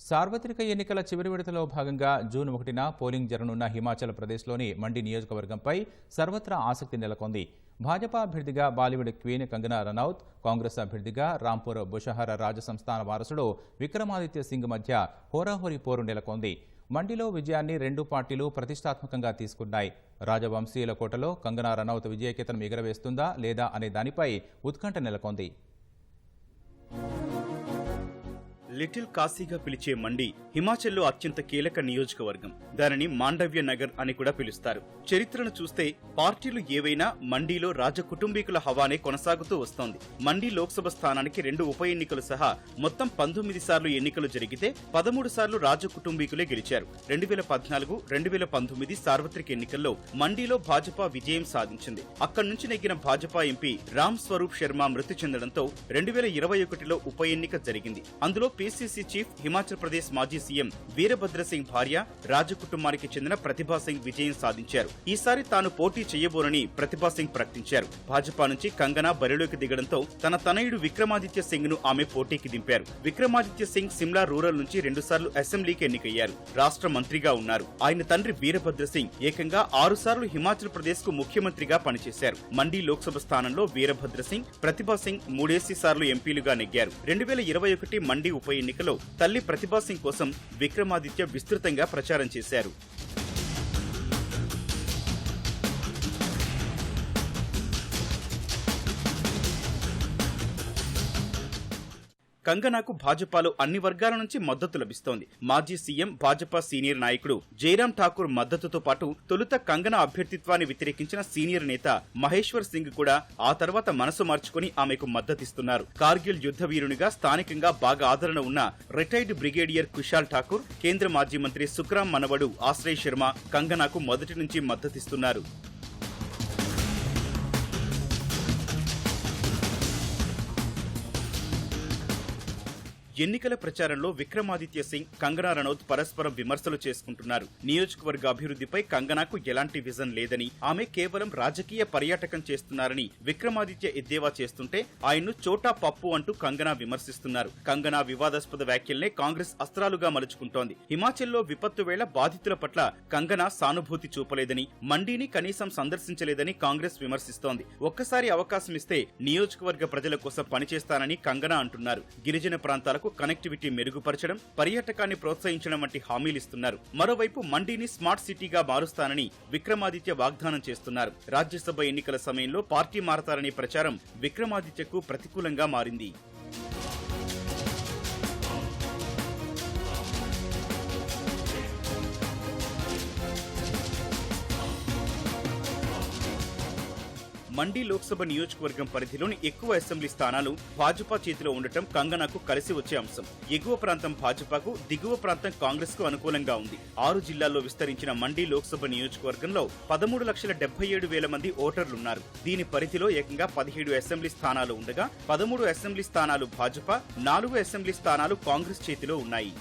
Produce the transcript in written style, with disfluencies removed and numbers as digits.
సార్వత్రిక ఎన్నికల చివరి విడతలో భాగంగా జూన్ 1న పోలింగ్ జరగనున్న హిమాచల్ ప్రదేశ్లోని మండి నియోజకవర్గంపై సర్వత్రా ఆసక్తి నెలకొంది. భాజపా అభ్యర్థిగా బాలీవుడ్ క్వీన్ కంగనా రనౌత్, కాంగ్రెస్ అభ్యర్థిగా రాంపూర్ బుషహర్ రాజసంస్థాన వారసుడు విక్రమాదిత్య సింగ్ మధ్య హోరాహోరీ పోరు నెలకొంది. మండిలో విజయాన్ని రెండు పార్టీలు ప్రతిష్టాత్మకంగా తీసుకున్నాయి. రాజవంశీయుల కోటలో కంగనా రనౌత్ విజయకేతనం ఎగరవేస్తుందా లేదా అనే దానిపై ఉత్కంఠ నెలకొంది. లిటిల్ కాశీగా పిలిచే మండి హిమాచల్లో అత్యంత కీలక నియోజకవర్గం. దానిని మాండవ్య నగర్ అని కూడా పిలుస్తారు. చరిత్రను చూస్తే పార్టీలు ఏవైనా మండీలో రాజకుటుంబీకుల హవానే కొనసాగుతూ వస్తోంది. మండి లోక్సభ స్థానానికి 2 ఉప ఎన్నికలు సహా మొత్తం 19 సార్లు ఎన్నికలు జరిగితే 13 సార్లు రాజకుటుంబీకులే గెలిచారు. 2014, 2019 సార్వత్రిక ఎన్నికల్లో మండీలో భాజపా విజయం సాధించింది. అక్కడి నుంచి నెగ్గిన భాజపా ఎంపీ రామ్ స్వరూప్ శర్మ మృతి చెందడంతో 2021లో ఉప ఎన్నిక జరిగింది. అందులో పీసీసీ చీఫ్, హిమాచల్ ప్రదేశ్ మాజీ సీఎం వీరభద్ర సింగ్ భార్య, రాజకుటుంబానికి చెందిన ప్రతిభా సింగ్ విజయం సాధించారు. ఈసారి తాను పోటీ చేయబోనని ప్రతిభా సింగ్ ప్రకటించారు. భాజపా నుంచి కంగనా బరిలోకి దిగడంతో తన తనయుడు విక్రమాదిత్య సింగ్ ను ఆమె పోటీకి దింపారు. విక్రమాదిత్య సింగ్ సిమ్లా రూరల్ నుంచి 2 సార్లు అసెంబ్లీకి ఎన్నికయ్యారు. రాష్ట్ర మంత్రిగా ఉన్నారు. ఆయన తండ్రి వీరభద్ర సింగ్ ఏకంగా 6 సార్లు హిమాచల్ ప్రదేశ్ కు ముఖ్యమంత్రిగా పనిచేశారు. మండి లోక్సభ స్థానంలో వీరభద్ర సింగ్, ప్రతిభా సింగ్ 3 సార్లు ఎంపీలుగా నెగ్గారు. 2021 మండి ఉప ఎన్నికలో తల్లి ప్రతిభా సింగ్ కోసం విక్రమాదిత్య విస్తృతంగా ప్రచారం చేశారు. కంగనాకు భాజపాలో అన్ని వర్గాల నుంచి మద్దతు లభిస్తోంది. మాజీ సీఎం, భాజపా సీనియర్ నాయకుడు జైరాం ఠాకూర్ మద్దతుతో పాటు తొలుత కంగనా అభ్యర్థిత్వాన్ని వ్యతిరేకించిన సీనియర్ నేత మహేశ్వర్ సింగ్ కూడా ఆ తర్వాత మనసు మార్చుకుని ఆమెకు మద్దతిస్తున్నారు. కార్గిల్ యుద్ధ వీరునిగా స్థానికంగా బాగా ఆదరణ ఉన్న రిటైర్డ్ బ్రిగేడియర్ కుశాల్ ఠాకూర్, కేంద్ర మాజీ మంత్రి సుఖ్రామ్ మనవడు ఆశ్రయ్ శర్మ కంగనాకు మొదటి నుంచి మద్దతిస్తున్నారు. ఎన్నికల ప్రచారంలో విక్రమాదిత్య సింగ్, కంగనా రనౌత్ పరస్పరం విమర్శలు చేసుకుంటున్నారు. నియోజకవర్గ అభివృద్ధిపై కంగనాకు ఎలాంటి విజన్ లేదని, ఆమె కేవలం రాజకీయ పర్యాటకం చేస్తున్నారని విక్రమాదిత్య ఎద్దేవా చేస్తుంటే ఆయన్ను చోటా పప్పు అంటూ కంగనా విమర్శిస్తున్నారు. కంగనా వివాదాస్పద వ్యాఖ్యల్నే కాంగ్రెస్ అస్త్రాలుగా మలుచుకుంటోంది. హిమాచల్లో విపత్తు వేళ బాధితుల పట్ల కంగనా సానుభూతి చూపలేదని, మండీని కనీసం సందర్శించలేదని కాంగ్రెస్ విమర్శిస్తోంది. ఒక్కసారి అవకాశం ఇస్తే నియోజకవర్గ ప్రజల కోసం పనిచేస్తానని కంగనా అంటున్నారు. గిరిజన ప్రాంతాలకు కనెక్టివిటీ మెరుగుపరచడం, పర్యాటకాన్ని ప్రోత్సహించడం వంటి హామీలిస్తున్నారు. మరోవైపు మండీని స్మార్ట్ సిటీగా మారుస్తానని విక్రమాదిత్య వాగ్దానం చేస్తున్నారు. రాజ్యసభ ఎన్నికల సమయంలో పార్టీ మారతారనే ప్రచారం విక్రమాదిత్యకు ప్రతికూలంగా మారింది. మండి లోక్సభ నియోజకవర్గం పరిధిలోని ఎక్కువ అసెంబ్లీ స్థానాలు భాజపా చేతిలో ఉండటం కంగనాకు కలిసి వచ్చే అంశం. ఎగువ ప్రాంతం భాజపాకు, దిగువ ప్రాంతం కాంగ్రెస్ కు అనుకూలంగా ఉంది. 6 జిల్లాల్లో విస్తరించిన మండి లోక్సభ నియోజకవర్గంలో 13,77,000 మంది ఓటర్లున్నారు. దీని పరిధిలో ఏకంగా 17 అసెంబ్లీ స్థానాలు ఉండగా 13 అసెంబ్లీ స్థానాలు భాజపా, 4 అసెంబ్లీ స్థానాలు కాంగ్రెస్ చేతిలో ఉన్నాయి.